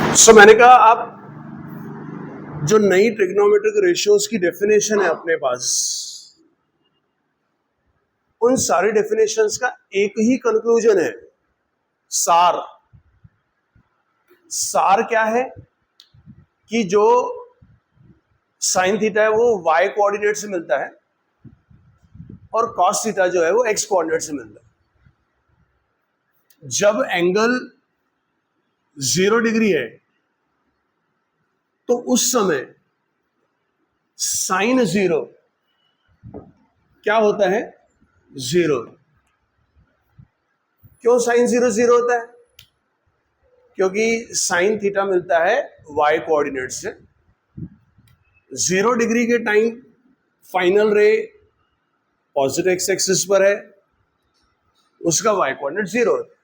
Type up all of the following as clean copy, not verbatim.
मैंने कहा आप जो नई ट्रिग्नोमेट्रिक रेशियोज की डेफिनेशन है अपने पास, उन सारी डेफिनेशंस का एक ही कंक्लूजन है, सार। सार क्या है कि जो साइन थीटा है वो y कोऑर्डिनेट से मिलता है और कॉस थीटा जो है वो x कोऑर्डिनेट से मिलता है। जब एंगल 0 डिग्री है तो उस समय साइन 0 क्या होता है? 0। क्यों साइन 0 0 होता है? क्योंकि साइन थीटा मिलता है y कोऑर्डिनेट से। 0 डिग्री के टाइम फाइनल रे पॉजिटिव एक्स एक्सिस पर है, उसका y कोऑर्डिनेट 0 होता है।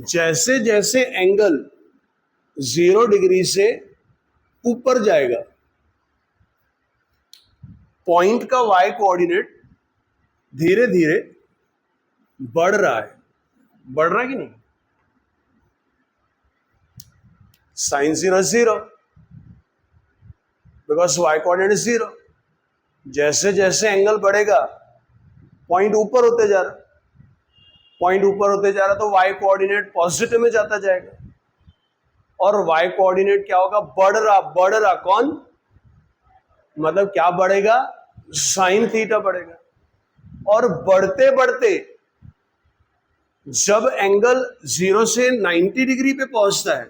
जैसे जैसे एंगल 0 डिग्री से ऊपर जाएगा, पॉइंट का y कोऑर्डिनेट धीरे धीरे बढ़ रहा है। बढ़ रहा है कि नहीं? Sine 0 0 because y coordinate is 0। जैसे जैसे एंगल बढ़ेगा पॉइंट ऊपर होते जा रहा, पॉइंट ऊपर होते जा रहा तो y कोऑर्डिनेट पॉजिटिव में जाता जाएगा और y कोऑर्डिनेट क्या होगा? बढ़ रहा। कौन? मतलब क्या बढ़ेगा? साइन थीटा बढ़ेगा। और बढ़ते बढ़ते जब एंगल 0 से 90 डिग्री पे पहुंचता है,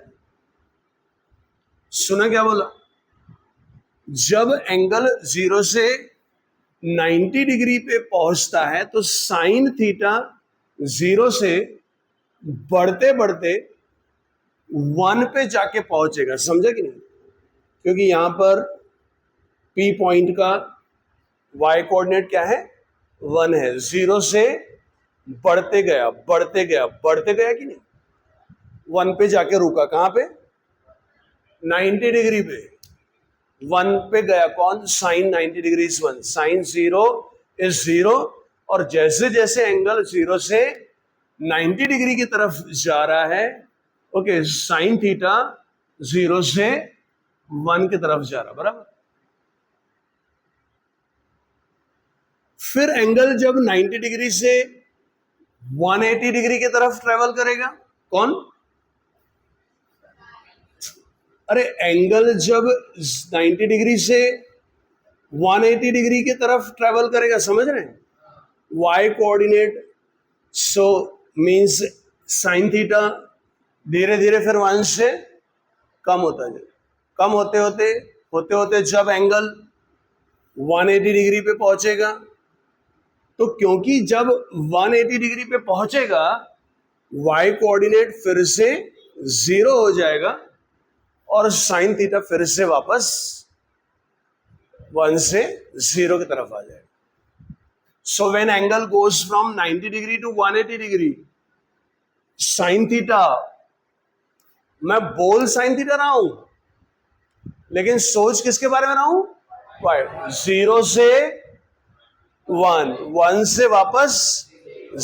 सुना क्या बोला? जब एंगल 0 से 90 डिग्री पे पहुंचता है तो साइन थीटा 0 से बढ़ते बढ़ते 1 पे जाके पहुंचेगा। समझे कि नहीं? क्योंकि यहां कि P पॉइंट का y कोऑर्डिनेट क्या है? 1 है। 0 से बढ़ते गया कि नहीं? 1 पे जाके रुका। कहां पे? 90 डिग्री पे 1 पे गया। कौन? Sine 90 degree is 1। Sine 0 is 0। और जैसे जैसे एंगल 0 से 90 डिग्री की तरफ जा रहा है, ओके, साइन थीटा 0 से 1 की तरफ जा रहा, बराबर। फिर एंगल जब 90 डिग्री से 180 डिग्री की तरफ ट्रेवल करेगा, कौन? अरे एंगल जब 90 डिग्री से 180 डिग्री की तरफ ट्रेवल करेगा, समझ रहे हैं? y coordinate so means sine theta धीरे धीरे फिर 1 से कम होता जाए। कम होते होते जब एंगल 180 डिग्री पे पहुंचेगा, तो क्योंकि जब 180 डिग्री पे पहुंचेगा y कोऑर्डिनेट फिर से 0 हो जाएगा और साइन थीटा फिर से वापस 1 से 0 की तरफ आ जाएगा। So when angle goes from 90 degree to 180 degree, sine theta, मैं बोल साइन थीटा रहा हूं लेकिन सोच किसके बारे में रहा हूं? 0 से 1 से वापस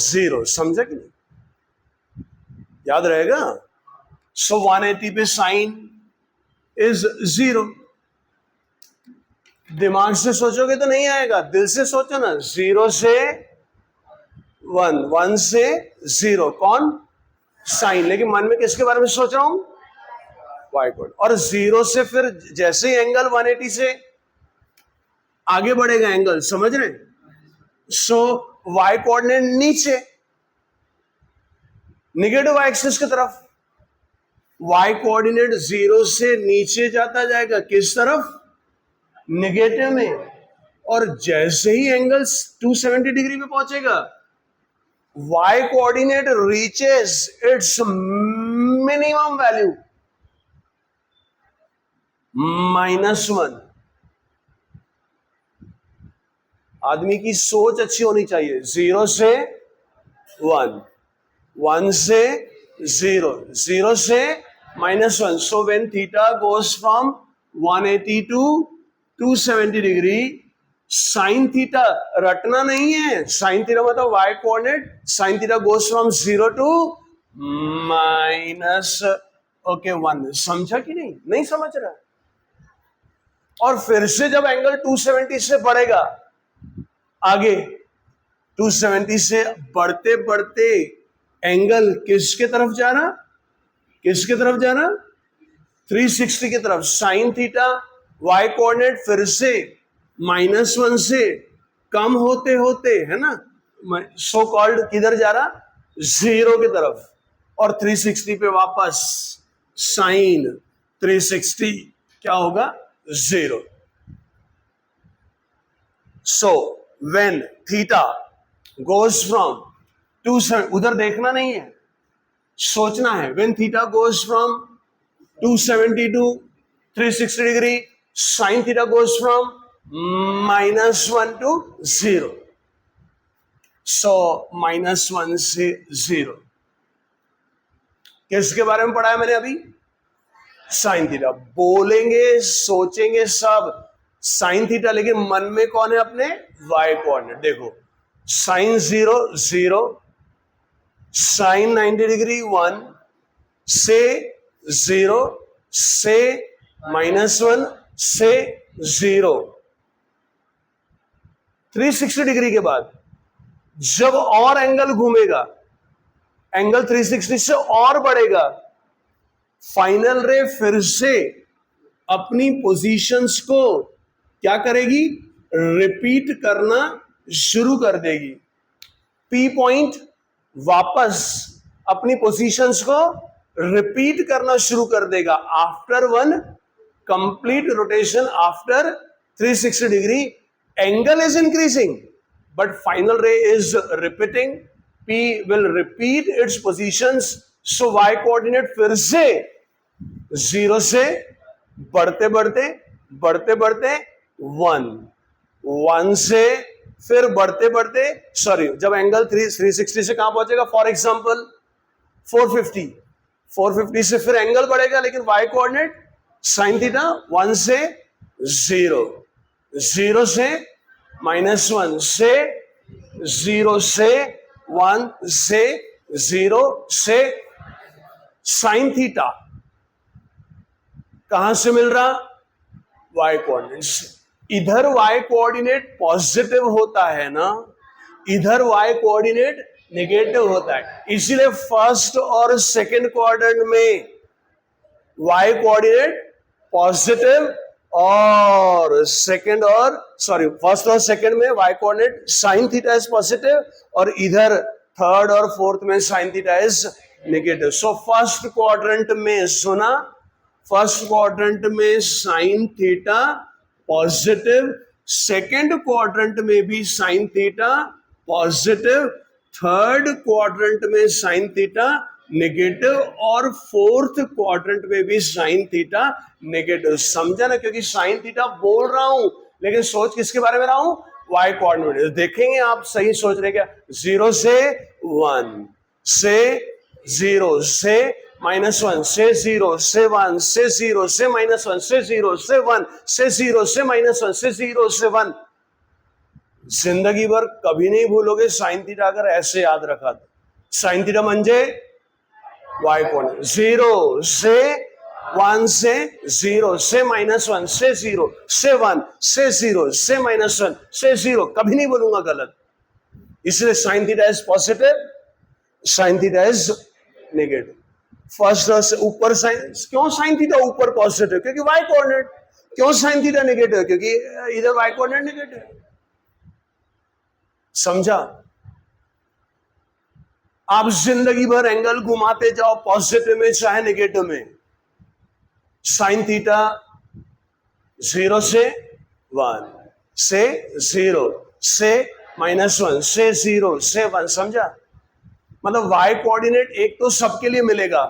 0। समझा कि नहीं? याद रहेगा? सो 180 पे साइन इज 0। दिमाग से सोचोगे तो नहीं आएगा, दिल से सोचो ना। 0 से 1 से 0, कौन? साइन। लेकिन मन में किसके बारे में सोच रहा हूं? y code. और 0 से फिर जैसे ही एंगल 180 से आगे बढ़ेगा एंगल, समझ रहे? सो y कोऑर्डिनेट नीचे, नेगेटिव एक्सिस की तरफ। y कोऑर्डिनेट 0 से नीचे जाता जाएगा, किस तरफ? नेगेटिव में। और जैसे ही एंगल 270 डिग्री पे पहुंचेगा, y coordinate reaches it's minimum value -1। आदमी की सोच अच्छी होनी चाहिए। 0 से 1 से 0, 0 से -1। So when theta goes from 180 to 270 degree, sine theta रटना नहीं है। साइन थीटा मतलब y coordinate. Sine theta goes from 0 to -1 okay 1, समझा कि नहीं? नहीं समझ रहा? और फिर से जब एंगल 270 से बढ़ेगा, आगे 270 से बढ़ते बढ़ते एंगल किसके तरफ जा रहा? किसके तरफ जा रहा? 360 की तरफ। साइन थीटा वाई कोऑर्डिनेट फिर से -1 से कम होते होते, है ना, सो कॉल्ड किधर जा रहा? 0 की तरफ। और 360 पे वापस साइन 360 क्या होगा? 0। सो व्हेन थीटा गोज फ्रॉम 270, उधर देखना नहीं है, सोचना है। When theta goes from 270 to 360 degree, sin theta goes from -1 to 0. So -1 से 0। किसके बारे में पढ़ा है मैंने अभी? Sine theta. बोलेंगे सोचेंगे सब साइन थीटा, लेकिन मन में कौन है अपने? Y coordinate. देखो साइन 0 0, साइन 90 डिग्री 1 से 0 से -1 से 0। 360 डिग्री के बाद जब और एंगल घूमेगा, एंगल 360 से और बढ़ेगा, फाइनल रे फिर से अपनी पोजीशंस को क्या करेगी? रिपीट करना शुरू कर देगी। पी पॉइंट वापस अपनी पोजीशंस को रिपीट करना शुरू कर देगा after one complete rotation. After 360 degree angle is increasing but final ray is repeating. P will repeat its positions. So y coordinate फिर से 0 से बढ़ते बढ़ते बढ़ते बढ़ते 1 से फिर बढ़ते बढ़ते, सॉरी, जब एंगल 360 से कहां पहुंचेगा? फॉर एग्जांपल 450 से फिर एंगल बढ़ेगा, लेकिन वाई कोऑर्डिनेट साइन थीटा 1 से 0, 0 से -1 से 0 से 1 से 0 से साइन थीटा कहां से मिल रहा? वाई कोऑर्डिनेट से। इधर वाई कोऑर्डिनेट पॉजिटिव होता है ना, इधर वाई कोऑर्डिनेट नेगेटिव होता है। इसीलिए फर्स्ट और सेकंड क्वाड्रेंट में वाई कोऑर्डिनेट पॉजिटिव और सेकंड और सॉरी फर्स्ट और सेकंड में Y coordinate sine theta is positive और इधर थर्ड और फोर्थ में sine theta is negative. So first quadrant में सुना, फर्स्ट क्वाड्रेंट में sine theta positive, second quadrant में भी sine theta positive, third quadrant में साइन थीटा नेगेटिव और फोर्थ क्वाड्रेंट में भी साइन थीटा नेगेटिव। समझा ना? क्योंकि साइन थीटा बोल रहा हूं लेकिन सोच किसके बारे में रहा हूं? Y coordinate. देखेंगे आप सही सोच रहे क्या? 0 से 1 से 0 से -1 से 0 से 1 से 0 से -1 से 0 से 1 से 0 से -1 से 0 से 1। जिंदगी भर कभी नहीं भूलोगे साइन थीटा अगर ऐसे याद रखा तो। साइन थीटा म्हणजे वाई कोऑर्डिनेट 0 से 1 से 0 से -1 से 0 से 1 से 0 से -1 से 0, कभी नहीं बोलूंगा गलत। इसलिए sine theta is positive, sine theta is negative. First से ऊपर साइन, क्यों साइन थीटा ऊपर पॉजिटिव? क्योंकि वाई कोऑर्डिनेट। क्यों साइन थीटा नेगेटिव? क्योंकि इधर वाई कोऑर्डिनेट नेगेटिव। समझा? आप जिंदगी भर एंगल घुमाते जाओ पॉजिटिव में चाहे नेगेटिव में। साइन थीटा 0 से 1 से 0 से -1 से 0 से 1। समझा? मतलब वाई कोऑर्डिनेट एक तो सबके लिए मिलेगा।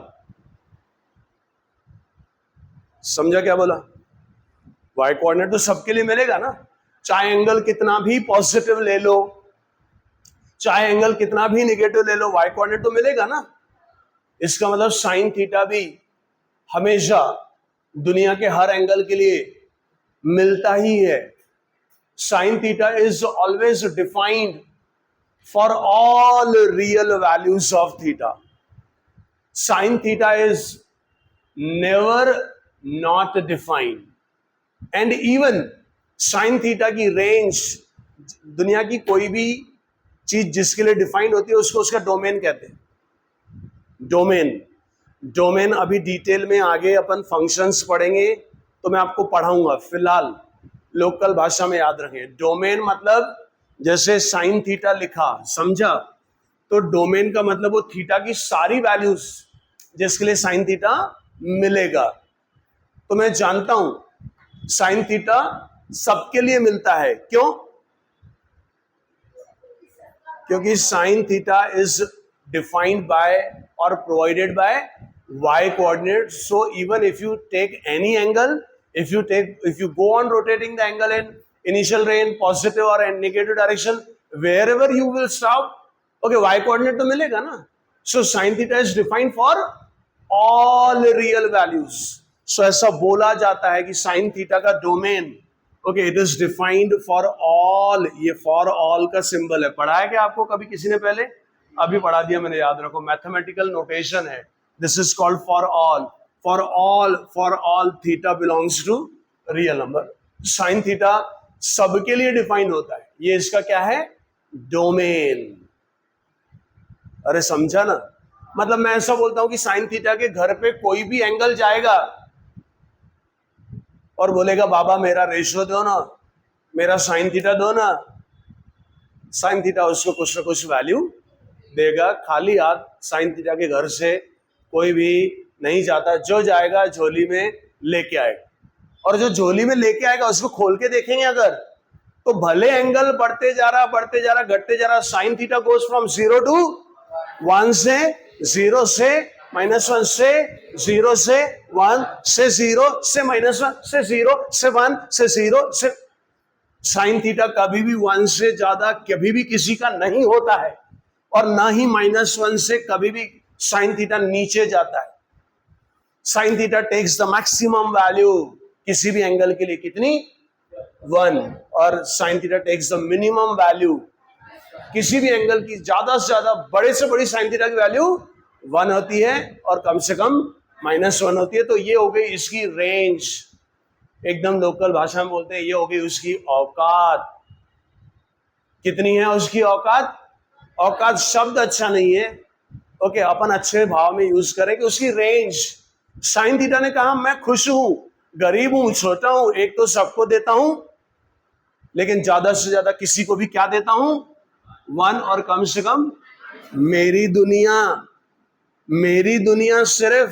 समझा क्या बोला? वाई कोऑर्डिनेट तो सबके लिए मिलेगा ना, चाहे एंगल कितना भी पॉजिटिव ले लो, चाहे एंगल कितना भी नेगेटिव ले लो, वाई कोऑर्डिनेट तो मिलेगा ना। इसका मतलब साइन थीटा भी हमेशा दुनिया के हर एंगल के लिए मिलता ही है। Sine theta is always defined for all real values of theta. Sin theta is never not defined, and even sine theta की रेंज, दुनिया की कोई भी चीज जिसके लिए डिफाइंड होती है उसको उसका डोमेन कहते हैं। डोमेन, डोमेन अभी डिटेल में आगे अपन फंक्शंस पढ़ेंगे तो मैं आपको पढ़ाऊंगा, फिलहाल लोकल भाषा में याद रखें। डोमेन मतलब जैसे साइन थीटा लिखा, समझा, तो डोमेन का मतलब वो थीटा की सारी वैल्यूज जिसके लिए साइन थीटा मिलेगा। तो मैं जानता हूं साइन थीटा सबके लिए मिलता है, क्यों? क्योंकि sine theta is defined by और provided by y coordinate. So even if you take any angle, if you go on rotating the angle in initial ray in positive or in negative direction, wherever you will stop, okay, y coordinate तो मिलेगा ना. So sin theta is defined for all real values. So ऐसा बोला जाता है कि sin theta का domain, okay, it is defined for all. ये फॉर ऑल का सिंबल है, पढ़ा है क्या आपको कभी किसी ने पहले? अभी पढ़ा दिया मैंने, याद रखो, मैथमेटिकल नोटेशन है। This is called for all. For all theta belongs to real number. Sine theta सबके लिए डिफाइन होता है, ये इसका क्या है? डोमेन। अरे समझा ना? मतलब मैं ऐसा बोलता हूं कि साइन थीटा के घर पे कोई भी एंगल जाएगा और बोलेगा बाबा मेरा रेशियो दो ना, मेरा साइन थीटा दो ना, साइन थीटा उसको कुछ ना कुछ वैल्यू देगा। खाली हाथ साइन थीटा के घर से कोई भी नहीं जाता, जो जाएगा झोली में लेके आएगा, और जो झोली में लेके आएगा उसको खोल के देखेंगे अगर, तो भले एंगल बढ़ते जा रहा घटते जा रहा, sign theta goes from 0 to 1 से 0 से -1 से 0 से 1 से 0 से -1 से 0 से 1 से 0 से, साइन थीटा कभी भी 1 से ज्यादा कभी भी किसी का नहीं होता है, और ना ही -1 से कभी भी साइन थीटा नीचे जाता है। Sine theta takes the maximum value किसी भी एंगल के लिए, कितनी? 1, और sine theta takes the minimum value किसी भी एंगल की, ज्यादा से ज्यादा बड़े से बड़ी साइन थीटा की वैल्यू 1 होती है और कम से कम -1 होती है। तो ये हो गई इसकी रेंज, एकदम लोकल भाषा में बोलते हैं ये हो गई उसकी औकात। कितनी है उसकी औकात? औकात शब्द अच्छा नहीं है, ओके, अपन अच्छे भाव में यूज करें कि उसकी रेंज। साइन थीटा ने कहा मैं खुश हूं, गरीब हूं, छोटा हूं, एक तो सबको देता हूं लेकिन ज्यादा से ज्यादा किसी को भी क्या देता हूं? 1, और कम से कम मेरी दुनिया सिर्फ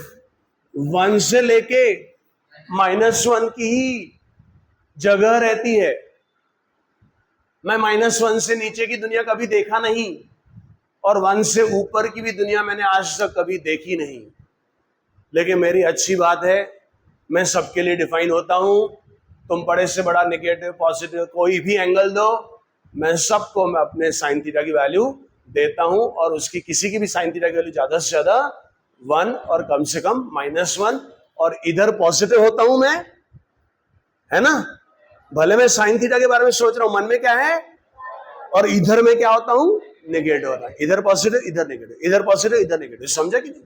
1 से लेके -1 की ही जगह रहती है। मैं -1 से नीचे की दुनिया कभी देखा नहीं, और 1 से ऊपर की भी दुनिया मैंने आज तक कभी देखी नहीं। लेकिन मेरी अच्छी बात है, मैं सबके लिए डिफाइन होता हूं। तुम बड़े से बड़ा नेगेटिव पॉजिटिव कोई भी एंगल दो, मैं सबको मैं अपने साइन थीटा की वैल्यू देता हूं, और उसकी किसी की भी साइन थीटा की वैल्यू ज्यादा से ज्यादा 1 और कम से कम -1, और इधर पॉजिटिव होता हूं मैं, है ना? भले मैं साइन थीटा के बारे में सोच रहा हूं, मन में क्या है, और इधर में क्या होता हूं? नेगेटिव होता है। इधर पॉजिटिव इधर नेगेटिव, इधर पॉजिटिव इधर नेगेटिव, समझा कि नहीं?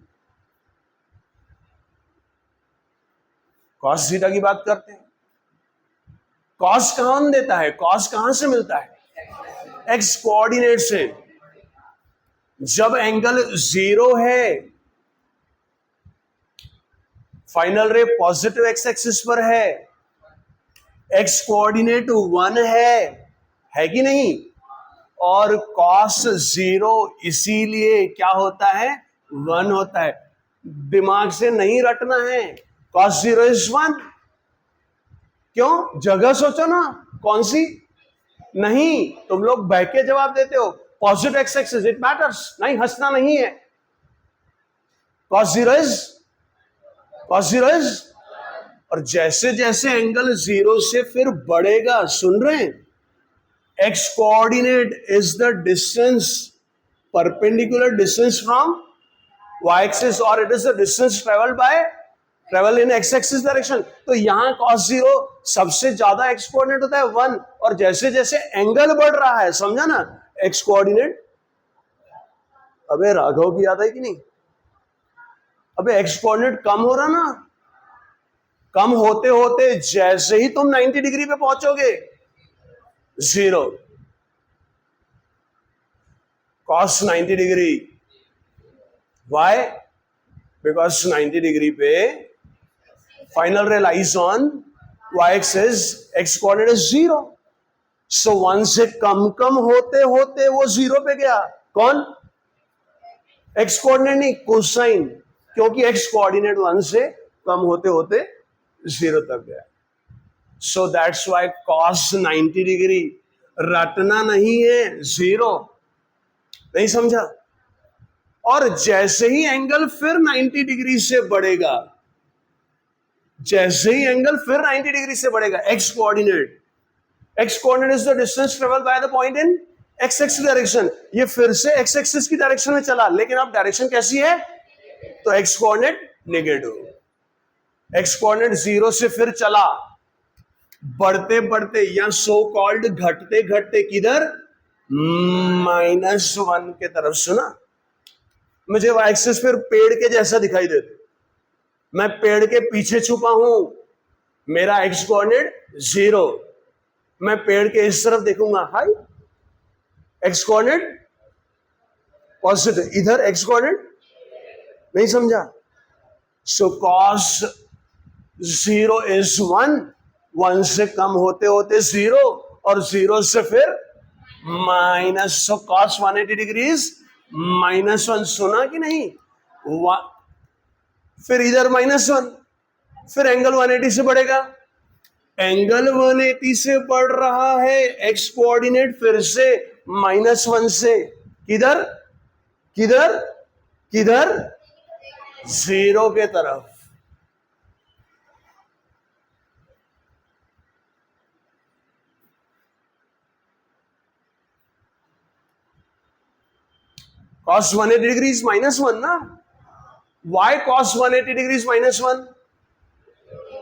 कॉस थीटा की बात करते हैं। कॉस कहां देता है? कॉस कहां से मिलता है? एक्स कोऑर्डिनेट से। जब एंगल 0 है, फाइनल रे पॉजिटिव एक्स एक्सिस पर है, एक्स कोऑर्डिनेट 1 है कि नहीं? और कॉस 0 इसीलिए क्या होता है? 1 होता है। दिमाग से नहीं रटना है, कॉस 0 इज 1। क्यों? जगह सोचो ना, कौन सी? नहीं, तुम लोग बह के जवाब देते हो positive x axis, it matters नहीं, हंसना नहीं है। कॉस 0 इज, और जैसे जैसे एंगल 0 से फिर बढ़ेगा, सुन रहे हैं, x coordinate is the distance, perpendicular distance from y axis, और it is the distance travel in x axis direction. तो यहां cos 0 सबसे ज्यादा x कोऑर्डिनेट होता है 1, और जैसे जैसे एंगल बढ़ रहा है, समझा ना, x कोऑर्डिनेट, अबे राघव की याद है कि नहीं? अबे x कोऑर्डिनेट कम हो रहा ना, कम होते होते जैसे ही तुम 90 डिग्री पे पहुंचोगे, 0, cos 90 degree. Why? Because 90 degree पे final ray lies on y axis, x coordinate is 0। So 1 से कम होते होते वो 0 पे गया। कौन? x कोऑर्डिनेट नहीं, कोसाइन, क्योंकि x कोऑर्डिनेट 1 से कम होते होते 0 तक गया। So that's why cos 90 degree रटना नहीं है, 0। नहीं समझा? और जैसे ही एंगल फिर 90 डिग्री से बढ़ेगा, जैसे ही एंगल फिर 90 डिग्री से बढ़ेगा, x coordinate is the distance travel by the point in x axis direction. ये फिर से x एक्सिस की डायरेक्शन में चला, लेकिन अब डायरेक्शन कैसी है? तो x coordinate negative. x coordinate 0 से फिर चला, बढ़ते बढ़ते या सो कॉल्ड घटते घटते किधर? -1 के तरफ। सुना? मुझे y एक्सिस फिर पेड़ के जैसा दिखाई देता, मैं पेड़ के पीछे छुपा हूं, मेरा x कोऑर्डिनेट 0, मैं पेड़ के इस तरफ देखूंगा, हाई, x कोऑर्डिनेट पॉजिटिव, इधर x कोऑर्डिनेट। नहीं समझा? सो cos 0 इज 1, 1 से कम होते होते 0, और 0 से फिर माइनस। सो cos 180 डिग्री -1। सुना कि नहीं? फिर इधर -1, फिर एंगल 180 से बढ़ेगा, एंगल 180 से बढ़ रहा है, x कोऑर्डिनेट फिर से -1 से किधर किधर किधर? 0 के तरफ। cos 180 डिग्री -1 ना? Why cos 180 degrees -1?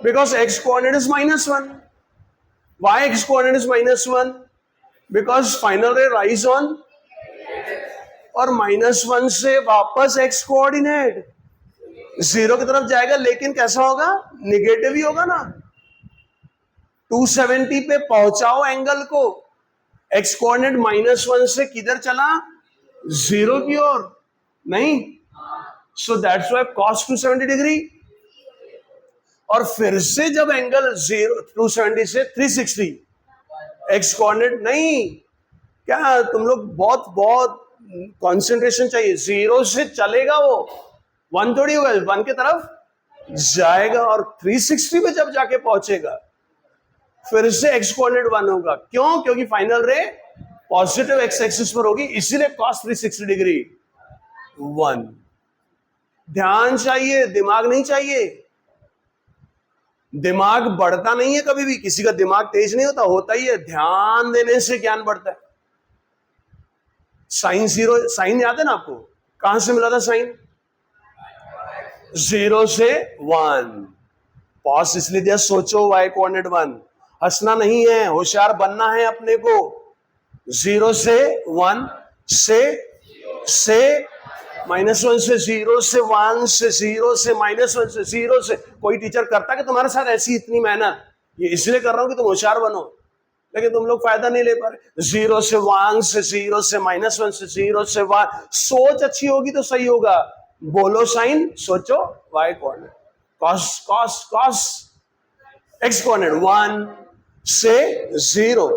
Because x coordinate is -1. Why x coordinate is -1? Because final ray rise on, और -1 से वापस x कोऑर्डिनेट 0 की तरफ जाएगा, लेकिन कैसा होगा? निगेटिव ही होगा ना। 270 पे पहुंचाओ एंगल को, x कोऑर्डिनेट -1 से किधर चला? 0 की ओर। नहीं? सो दैट्स वाई cos 270 डिग्री। और फिर से जब एंगल 270 से 360, x कोऑर्डिनेट नहीं, क्या तुम लोग बहुत बहुत कंसंट्रेशन चाहिए। 0 से चलेगा वो, 1 थोड़ी होगा, 1 की तरफ जाएगा, और 360 पे जब जाके पहुंचेगा फिर से x कोऑर्डिनेट 1 होगा। क्यों? क्योंकि फाइनल रे पॉजिटिव x एक्सिस पर होगी, इसीलिए cos 360 डिग्री 1। ध्यान चाहिए, दिमाग नहीं चाहिए। दिमाग बढ़ता नहीं है कभी भी, किसी का दिमाग तेज नहीं होता, होता ही है ध्यान देने से ज्ञान बढ़ता है। साइन 0, साइन याद है ना आपको? कहां से मिला था साइन? 0 से 1। पॉज इसलिए दिया, सोचो y कोऑर्डिनेट 1, हंसना नहीं है, होशियार बनना है अपने को। 0 से 1 से -1 से 0 से 1 से 0 से -1 से 0 से। कोई टीचर करता कि तुम्हारे साथ ऐसी इतनी मेहनत? ये इसलिए कर रहा हूं कि तुम होशियार बनो, लेकिन तुम लोग फायदा नहीं ले पा रहे। 0 से 1 से 0 से -1 से 0 से 1। सोच अच्छी होगी तो सही होगा। बोलो साइन, सोचो y coordinate, cos x coordinate 1 से 0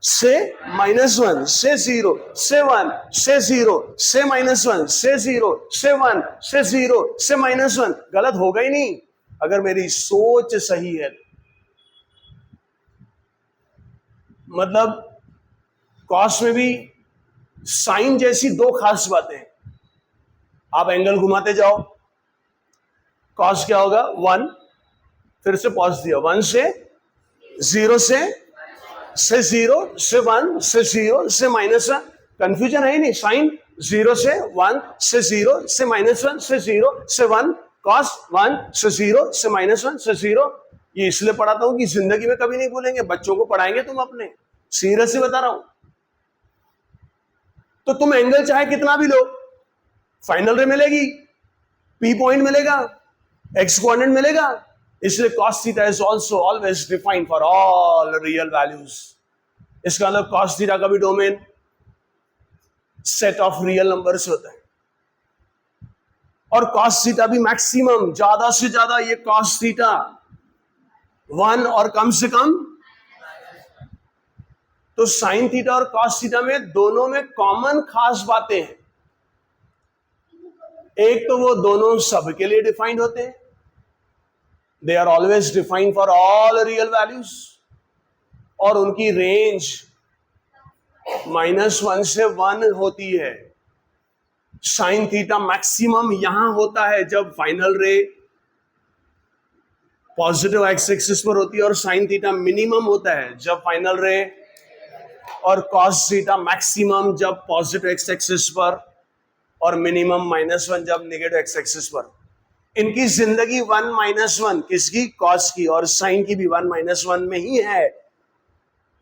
से -1 से 0 से 1 से 0 से -1 से 0 से 1 से 0 से -1। गलत होगा ही नहीं अगर मेरी सोच सही है। मतलब कॉस में भी साइन जैसी दो खास बातें हैं। आप एंगल घुमाते जाओ, कॉस क्या होगा? 1, फिर से पॉज दिया, 1 से 0 से 0 से 1 से 0 से -1। कंफ्यूजन है ही नहीं। साइन 0 से 1 से 0 से -1 से 0 से 1, कॉस 1 से 0 से -1 से 0। ये इसलिए पढ़ाता हूं कि जिंदगी में कभी नहीं भूलेंगे, बच्चों को पढ़ाएंगे तुम अपने, सीरियस ही बता रहा हूं। तो तुम एंगल चाहे कितना भी लो, फाइनल रे मिलेगी, पी पॉइंट मिलेगा, एक्स कोऑर्डिनेट मिलेगा, इसलिए cos theta is also always defined for all real values. इसका मतलब cos थीटा का भी domain set of real number से होता है, और cos थीटा भी मैक्सिमम, ज्यादा से ज्यादा ये cos थीटा 1 और कम से कम। तो साइन थीटा और cos थीटा में दोनों में कॉमन खास बातें हैं। एक तो वो दोनों सबके लिए डिफाइंड होते हैं, they are always defined for all real values, और उनकी रेंज -1 से 1 होती है। साइन थीटा मैक्सिमम यहां होता है जब फाइनल रे पॉजिटिव एक्स एक्सिस पर होती है, और साइन थीटा मिनिमम होता है जब फाइनल रे, और cos थीटा मैक्सिमम जब पॉजिटिव एक्स एक्सिस पर, और मिनिमम -1 जब नेगेटिव एक्स एक्सिस पर। इनकी जिंदगी 1 - 1 किसकी, cos की, और साइन की भी 1 - 1 में ही है।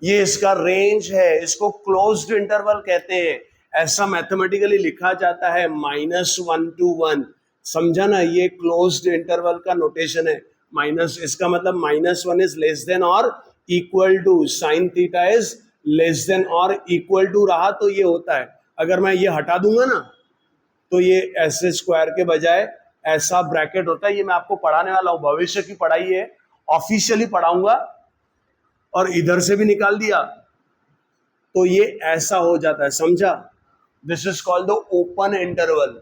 ये इसका रेंज है, इसको क्लोज्ड इंटरवल कहते हैं। ऐसा मैथमेटिकली लिखा जाता है -1 to 1। समझा ना, ये क्लोज्ड इंटरवल का नोटेशन है। माइनस, इसका मतलब -1 इज लेस देन और equal to, sine theta is less than और इक्वल टू रहा तो ये होता है। अगर मैं ये हटा दूंगा ना तो ये ऐसे स्क्वायर के बजाय ऐसा ब्रैकेट होता है। ये मैं आपको पढ़ाने वाला हूं, भविष्य की पढ़ाई है, ऑफिशियली पढ़ाऊंगा, और इधर से भी निकाल दिया तो ये ऐसा हो जाता है, समझा। This is called the open interval.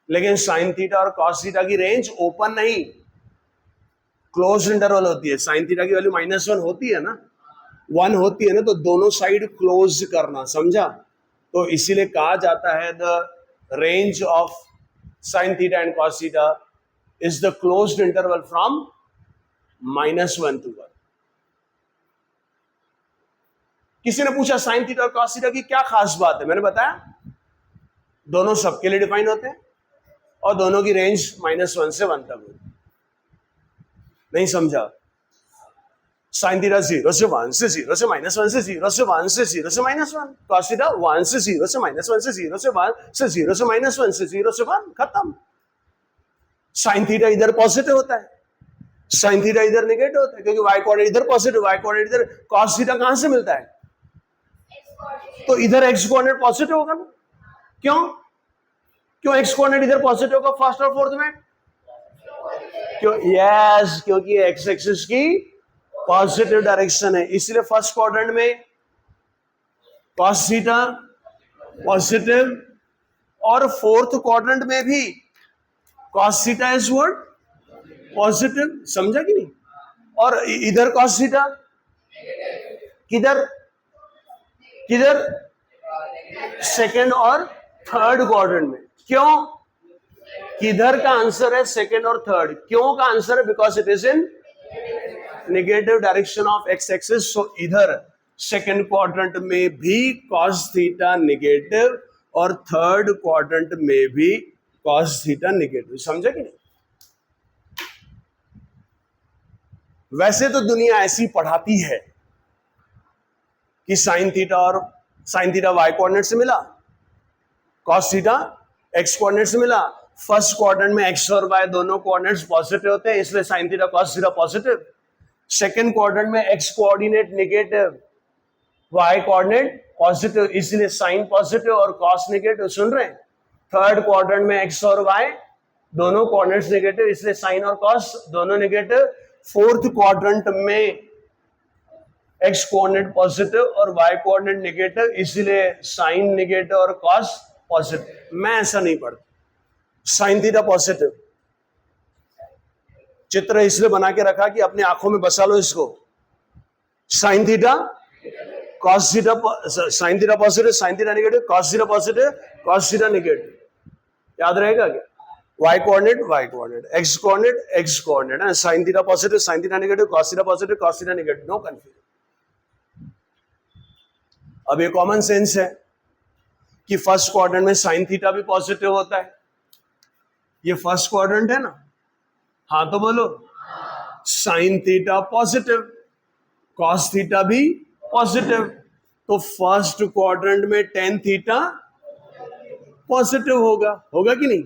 लेकिन साइन थीटा और cos थीटा की रेंज ओपन नहीं, क्लोज इंटरवल होती है। साइन थीटा की वैल्यू -1 होती है ना, 1 होती है ना, तो दोनों साइड क्लोज करना, समझा। तो इसीलिए कहा जाता है the range of sine theta and cos theta is the closed interval from -1 to 1। किसी ने पूछा साइन थीटा और cos थीटा की क्या खास बात है, मैंने बताया दोनों सबके लिए डिफाइन होते हैं, और दोनों की रेंज -1 से 1 तक होती है। नहीं समझा। साइन थीटा 0 से 1 से 0 से -1 से 0 से 1 से 0 से -1, cos थीटा 1 से 0 से -1 से 0 से 1 से 0 से -1 से 0 से 1, खत्म। साइन थीटा इधर पॉजिटिव होता है, साइन थीटा इधर नेगेटिव होता है, क्योंकि वाई कोऑर्डिनेट इधर पॉजिटिव, वाई कोऑर्डिनेट इधर। cos थीटा कहां से मिलता है, तो इधर एक्स कोऑर्डिनेट पॉजिटिव होगा ना। क्यों एक्स कोऑर्डिनेट इधर पॉजिटिव होगा फर्स्ट और फोर्थ में, क्यों, यस, क्योंकि एक्स एक्सिस की पॉजिटिव डायरेक्शन है, इसलिए फर्स्ट क्वाड्रेंट में cos थीटा पॉजिटिव, और फोर्थ क्वाड्रेंट में भी cos theta is what, positive. समझा कि नहीं। और इधर cos थीटा किधर किधर, सेकंड और थर्ड क्वाड्रेंट में। क्यों, किधर का आंसर है सेकंड और थर्ड, क्यों का आंसर है, because it is in negative direction of x axis. So इधर सेकंड क्वाड्रेंट में भी cos थीटा नेगेटिव, और थर्ड क्वाड्रेंट में भी cos थीटा नेगेटिव। समझे कि नहीं। वैसे तो दुनिया ऐसी पढ़ाती है कि साइन थीटा वाई कोऑर्डिनेट से मिला, cos थीटा एक्स कोऑर्डिनेट से मिला। फर्स्ट क्वाड्रेंट में एक्स और वाई दोनों कोऑर्डिनेट्स पॉजिटिव होते हैं, इसलिए sine theta cos theta positive. Second quadrant में x coordinate negative, y coordinate positive, इसलिए साइन पॉजिटिव और cos नेगेटिव। सुन रहे हैं। थर्ड क्वाड्रेंट में एक्स और वाई दोनों कोऑर्डिनेट्स नेगेटिव, इसलिए साइन और cos दोनों नेगेटिव। फोर्थ क्वाड्रेंट में एक्स कोऑर्डिनेट पॉजिटिव और वाई कोऑर्डिनेट नेगेटिव, इसलिए साइन नेगेटिव और cos पॉजिटिव। मैं ऐसा नहीं पढ़ता, साइन थीटा पॉजिटिव। चित्र इसलिए बना के रखा कि अपने आंखों में बसा लो इसको। Sine theta cos theta, sine theta positive, sine theta negative, cos theta positive, cos theta negative. याद रहेगा क्या। Y coordinate, X coordinate, sine theta positive, sine theta negative, cos theta positive, cos theta negative. No confusion. अब ये common sense है कि first quadrant में sine theta भी positive होता है। ये फर्स्ट क्वाड्रेंट है ना, हाँ तो बोलो। Sign theta positive, cos theta भी पॉजिटिव, तो फर्स्ट क्वाड्रेंट में tan थीटा पॉजिटिव होगा कि नहीं।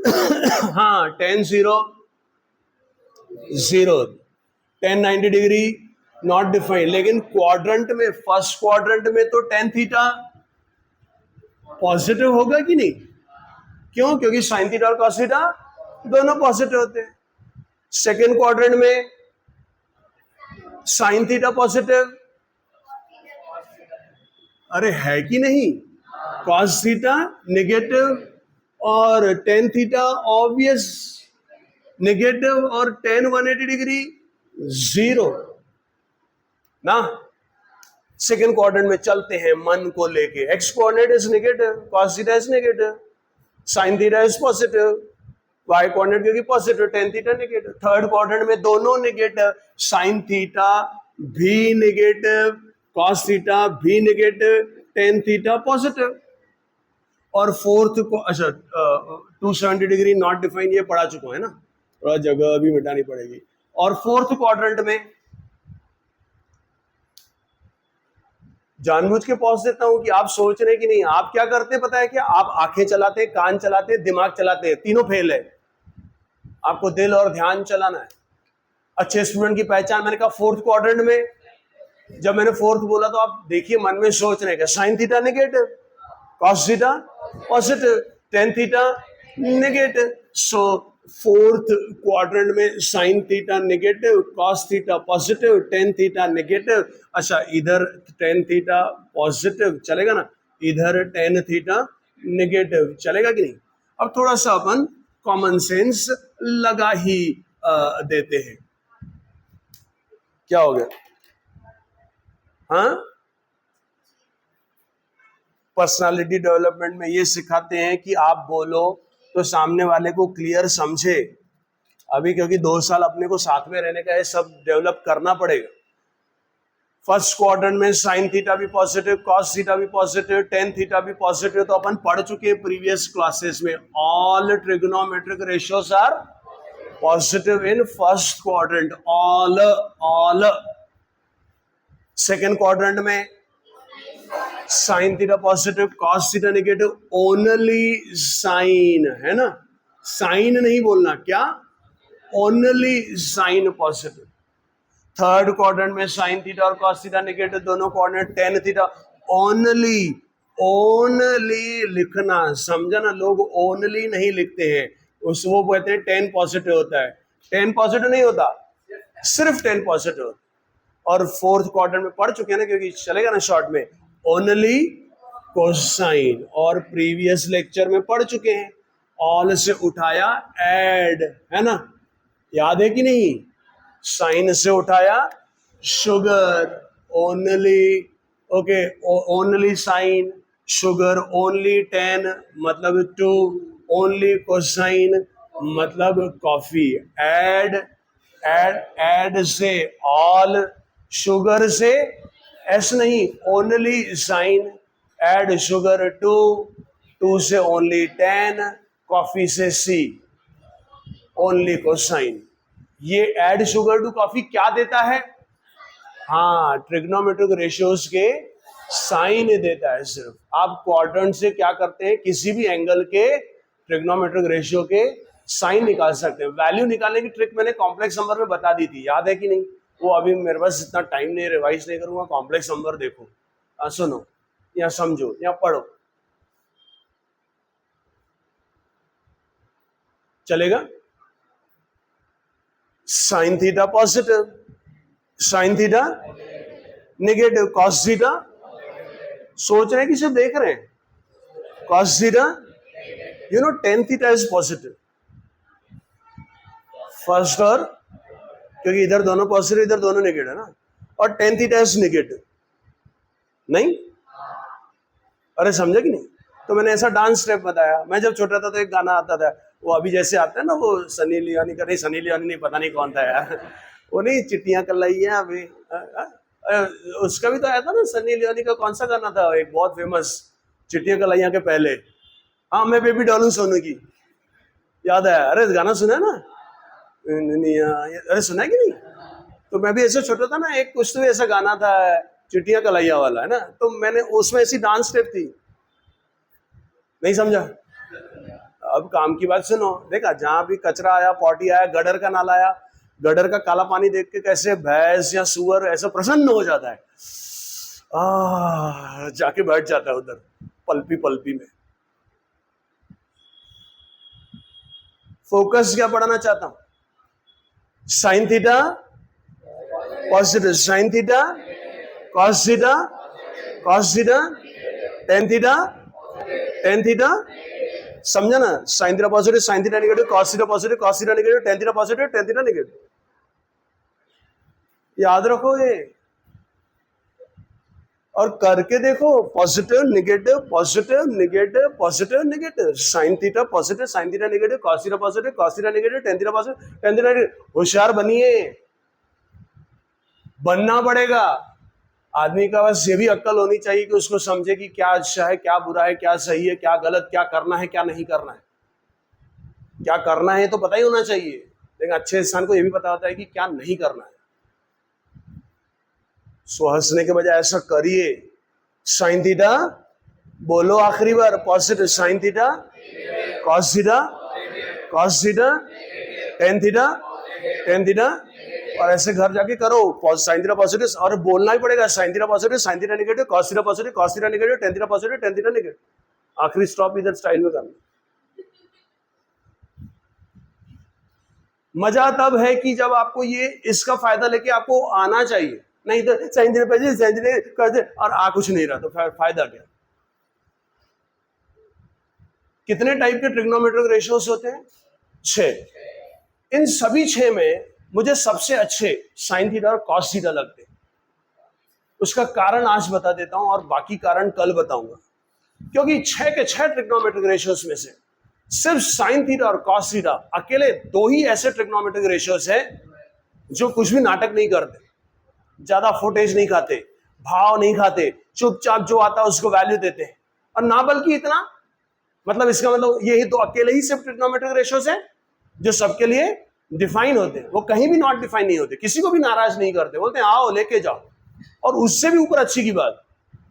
हाँ, 10 0 0, 10 90 डिग्री नॉट डिफाइंड, लेकिन क्वाड्रंट में, फर्स्ट क्वाड्रंट में तो टेन थीटा पॉजिटिव होगा कि नहीं? क्यों? क्योंकि साइन थीटा और कॉस थीटा दोनों पॉजिटिव होते हैं। सेकेंड क्वाड्रेंट में साइन थीटा पॉजिटिव, अरे है कि नहीं? कॉस थीटा नेगेटिव और टेन थीटा ऑब्वियस नेगेटिव, और टेन 180 डिग्री 0 ना। सेकेंड क्वाड्रेंट में चलते हैं मन को लेके, x coordinate is negative, cos theta is negative, sine theta is positive, y coordinate क्योंकि positive, tan theta negative. Third quadrant में दोनों नेगेटिव, साइन थीटा भी नेगेटिव, कॉस थीटा भी नेगेटिव, टेन थीटा पॉजिटिव। और फोर्थ को, अच्छा 270 degree not define, ये पढ़ा चुका है ना, थोड़ा जगह अभी मिटानी पड़ेगी। और फोर्थ क्वाड्रेंट में जानबूझ के पहुंच देता हूं कि आप सोच रहे हैं कि नहीं, आप क्या करते हैं पता है क्या? आप आंखें चलाते हैं, कान चलाते हैं, दिमाग चलाते हैं, तीनों फेल है। आपको दिल और ध्यान चलाना है। अच्छे स्टूडेंट की पहचान, मैंने कहा फोर्थ क्वाड्रेंट में, जब मैंने फोर्थ बोला तो आप देखिए मन में सोच रहे हैं sine theta negative, cos theta positive, tan theta negative. So fourth quadrant में sine theta negative, cos theta positive, tan theta negative. अच्छा, इधर टेन थीटा पॉजिटिव चलेगा ना, इधर टेन थीटा नेगेटिव चलेगा कि नहीं? अब थोड़ा सा अपन कॉमन सेंस लगा ही देते हैं। क्या हो गया? हाँ, पर्सनालिटी डेवलपमेंट में ये सिखाते हैं कि आप बोलो तो सामने वाले को क्लियर समझे। अभी क्योंकि 2 साल अपने को साथ में रहने का है, सब डेवलप करना पड़ेगा। फर्स्ट क्वाड्रेंट में साइन थीटा भी पॉजिटिव, कॉस थीटा भी पॉजिटिव, टेन थीटा भी पॉजिटिव, तो अपन पढ़ चुके हैं प्रीवियस क्लासेस में। All trigonometric ratios are positive in first quadrant, all. Second quadrant में sine theta positive, cos theta negative, only sine, है ना, साइन नहीं बोलना, क्या? Only sine positive. Third quadrant में साइन थीटा और कॉस थीटा नेगेटिव, दोनों coordinate, tan theta only, only लिखना, समझा ना? लोग ओनली नहीं लिखते हैं, उस वो कहते हैं टेन पॉजिटिव होता है, टेन पॉजिटिव नहीं होता, सिर्फ टेन पॉजिटिव होता है। और फोर्थ क्वाड्रेंट में पढ़ चुके हैं ना, क्योंकि चलेगा ना शॉर्ट में, ओनली कोसाइन, और प्रीवियस लेक्चर में पढ़ चुके हैं। ऑल से उठाया ऐड, है ना, याद है कि नहीं? साइन से उठाया sugar, only, okay, only sine, sugar only tan मतलब 2, ओनली कोसाइन मतलब कॉफी। ऐड, ऐड से ऑल, शुगर से एस नहीं, ओनली साइन, ऐड शुगर 2, 2 से ओनली 10, कॉफी से सी, ओनली कोसाइन। ये ऐड शुगर टू कॉफी क्या देता है? हाँ, ट्रिग्नोमेट्रिक रेशियोज के साइन देता है सिर्फ। आप क्वाड्रेंट से क्या करते हैं, किसी भी एंगल के ट्रिग्नोमेट्रिक रेशियो के साइन निकाल सकते हैं। वैल्यू निकालने की ट्रिक मैंने कॉम्प्लेक्स नंबर में बता दी थी, याद है कि नहीं? वो अभी मेरे पास इतना टाइम नहीं, रिवाइज नहीं करूंगा। कॉम्प्लेक्स नंबर देखो, सुनो या समझो या पढ़ो, चलेगा? Sign theta positive, sine theta negative, cos theta, सोच रहे हैं कि सिर्फ देख रहे हैं? Cos theta, you know tan theta is positive first, और क्योंकि इधर दोनों पॉजिटिव इधर दोनों नेगेटिव है ना, और टेन थीटा इज नेगेटिव, नहीं? अरे समझे कि नहीं? तो मैंने ऐसा डांस स्टेप बताया। मैं जब छोटा था तो एक गाना आता था, वो अभी जैसे आता है ना, वो सनी लियोनी का, नहीं सनी लियोनी नहीं, पता नहीं कौन था यार, वो नहीं, चिट्टियां कलाइयां अभी, उसका भी तो आया था ना, सनी लियोनी का कौन सा गाना था एक बहुत फेमस, चिट्टियां कलाइयां के पहले, हाँ मैं बेबी डॉल हूं सोनू की, याद है? अरे गाना सुना है ना? अरे सुना है कि नहीं? तो मैं भी ऐसे छोटा था ना, एक कुछ तो ऐसा गाना था चिट्टियां कलाइया वाला, है ना, तो मैंने उसमें ऐसी डांस स्टेप थी, नहीं समझा? अब काम की बात सुनो, देखा जहां भी कचरा आया, पॉटी आया, गडर का नाला आया, गडर का काला पानी देख के कैसे भैंस या सुअर ऐसा प्रसन्न हो जाता है, जाके बैठ जाता है उधर पल्पी पल्पी में। फोकस क्या पढ़ाना चाहता हूं? Sign theta positive, sine theta cos theta, cos theta tan theta, tan theta, समझा ना? Sign theta positive, sine theta negative, cos theta positive, cos theta negative, tan theta positive, tan theta negative. याद रखो ये और करके देखो, positive negative, positive negative, positive negative, sine theta positive, sine theta negative, cos theta positive, cos theta negative, tan theta positive, tan theta negative. होशियार बनिए, बनना पड़ेगा। आदमी का बस ये भी अक्ल होनी चाहिए कि उसको समझे कि क्या अच्छा है, क्या बुरा है, क्या सही है, क्या गलत, क्या करना है, क्या नहीं करना है। क्या करना है तो पता ही होना चाहिए, लेकिन अच्छे इंसान को यह भी पता होता है कि क्या नहीं करना है। सो हंसने के बजाय ऐसा करिए। साइन थीटा बोलो आखिरी बार, positive sine theta, cos theta, cos theta, tan theta, tan theta, और ऐसे घर जाके करो साइन थीटा पॉजिटिव, और बोलना ही पड़ेगा sign theta positive, sine theta negative, cos theta positive, cos theta negative, tan theta positive, tan theta negative. आखिरी stop इधर स्टाइल में करना। मजा तब है कि जब आपको ये इसका फायदा लेके आपको आना चाहिए, नहीं तो sign theta positive, sine theta कर दे और कुछ नहीं रहा तो फायदा क्या? कितने टाइप के ट्रिग्नोमेट्रिक रेशियोज होते हैं? 6। इन सभी 6 में मुझे सबसे अच्छे साइन थीटा और कॉस थीटा लगते हैं। उसका कारण आज बता देता हूं और बाकी कारण कल बताऊंगा, क्योंकि 6 के 6 ट्रिग्नोमेट्रिक रेशियोज में से सिर्फ साइन थीटा और कॉस थीटा अकेले 2 ही ऐसे ट्रिग्नोमेट्रिक रेशियोज है जो कुछ भी नाटक नहीं करते, ज्यादा फुटेज नहीं खाते, भाव नहीं खाते, चुपचाप जो आता है उसको वैल्यू देते हैं। और ना बल्कि इतना, मतलब इसका मतलब यही तो अकेले ही सिर्फ ट्रिग्नोमेट्रिक रेशियोज है जो सबके लिए डिफाइन होते हैं। वो कहीं भी नॉट डिफाइन नहीं होते, किसी को भी नाराज नहीं करते, बोलते हैं आओ लेके जाओ। और उससे भी ऊपर अच्छी की बात,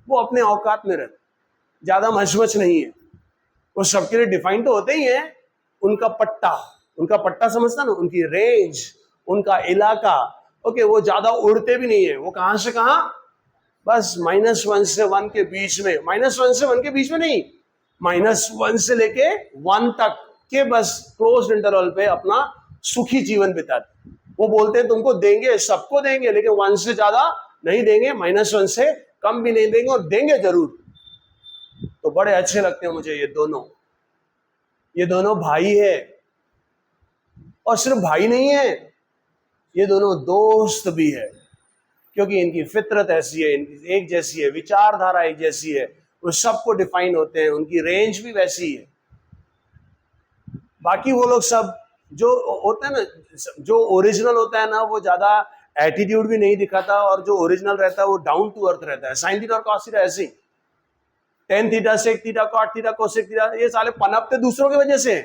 वो अपने औकात में रहते, ज्यादा मचमच नहीं है। वो सबके लिए डिफाइन तो होते ही है। उनका पट्टा समझता ना, उनकी रेंज, उनका इलाका, ओके, वो ज्यादा उड़ते भी नहीं है। वो कहां से कहां, बस -1 से 1 के बीच में, -1 से 1 के बीच में नहीं, -1 से लेके 1 तक के बस क्लोज इंटरवल पे अपना सुखी जीवन बिताते। वो बोलते हैं तुमको देंगे, सबको देंगे, लेकिन 1 से ज्यादा नहीं देंगे, -1 से कम भी नहीं देंगे, और देंगे जरूर। तो बड़े अच्छे लगते हैं मुझे ये दोनों भाई है। और सिर्फ भाई नहीं है, ये दोनों दोस्त भी है, क्योंकि इनकी फितरत ऐसी है, इनकी एक जैसी है, विचारधारा एक जैसी है, वो सबको डिफाइन होते हैं, उनकी रेंज भी वैसी है। बाकी वो लोग सब जो होता है ना, जो ओरिजिनल होता है ना, वो ज्यादा एटीट्यूड भी नहीं दिखाता, और जो ओरिजिनल रहता है वो डाउन टू अर्थ रहता है। साइन थीटा और कॉस थीटा ऐसे, tan theta, sec theta, cot theta, cosec theta, ये साले पनपते दूसरों की वजह से,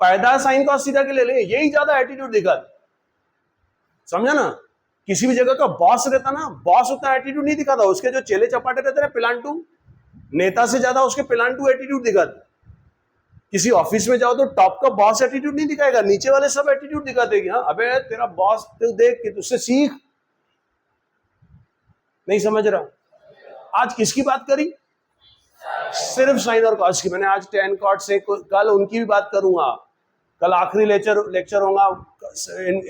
पैदा साइन कॉस थीटा के ले ले, यही ज्यादा एटीट्यूड दिखाते, समझा ना? किसी भी जगह का बॉस रहता ना, बॉस उतना एटीट्यूड नहीं दिखाता, उसके जो चेले चपाटे रहते ना, पिलांटू, नेता से ज्यादा उसके पिलांटू एटीट्यूड दिखाते। किसी ऑफिस में जाओ तो टॉप का बॉस एटीट्यूड नहीं दिखाएगा, नीचे वाले सब एटीट्यूड दिखाते कि हाँ अबे तेरा बॉस तू देख कि तुझसे सीख। नहीं समझ रहा? आज किसकी बात करी? सिर्फ साइन और कॉस की। मैंने आज टेन कॉट से, कल उनकी भी बात करूंगा, कल आखिरी लेक्चर होगा,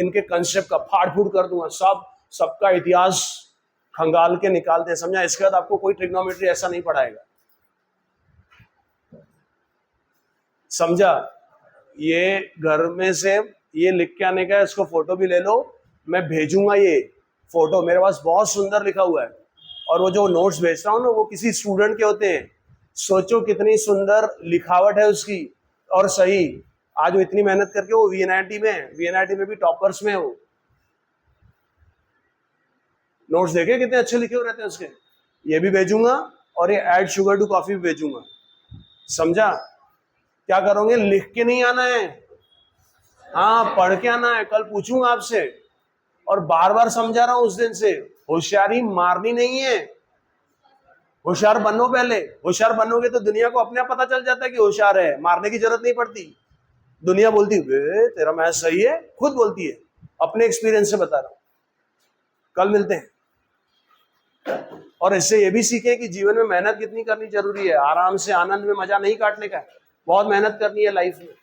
इनके कंसेप्ट का फाड़ फूड़ कर दूंगा, सबका इतिहास खंगाल के निकालते हैं, समझा? इसके बाद आपको कोई ट्रिग्नोमेट्री ऐसा नहीं पढ़ाएगा, समझा? ये घर में से ये लिख के आने का, इसको फोटो भी ले लो, मैं भेजूंगा ये फोटो, मेरे पास बहुत सुंदर लिखा हुआ है। और वो जो नोट्स भेज रहा हूँ ना, वो किसी स्टूडेंट के होते हैं। सोचो कितनी सुंदर लिखावट है उसकी, और सही। आज वो इतनी मेहनत करके वो वीएनआईटी में भी टॉपर्स में है वो। नोट्स देखे कितने अच्छे लिखे हुए रहते हैं उसके। ये भी भेजूंगा, और ये ऐड शुगर टू कॉफी भी भेजूंगा, समझा? क्या करोगे? लिख के नहीं आना है, हाँ पढ़ के आना है। कल पूछूंगा आपसे, और बार बार समझा रहा हूं उस दिन से, होशियारी मारनी नहीं है, होशियार बनो पहले, होशियार बनोगे तो दुनिया को अपने आप पता चल जाता है कि होशियार है, मारने की जरूरत नहीं पड़ती। दुनिया बोलती है तेरा मैथ सही है, खुद बोलती है, अपने एक्सपीरियंस से बता रहा हूं। कल मिलते हैं। और इससे ये भी सीखें कि जीवन में मेहनत कितनी करनी जरूरी है। आराम से आनंद में मजा नहीं काटने का है, बहुत मेहनत करनी है लाइफ में।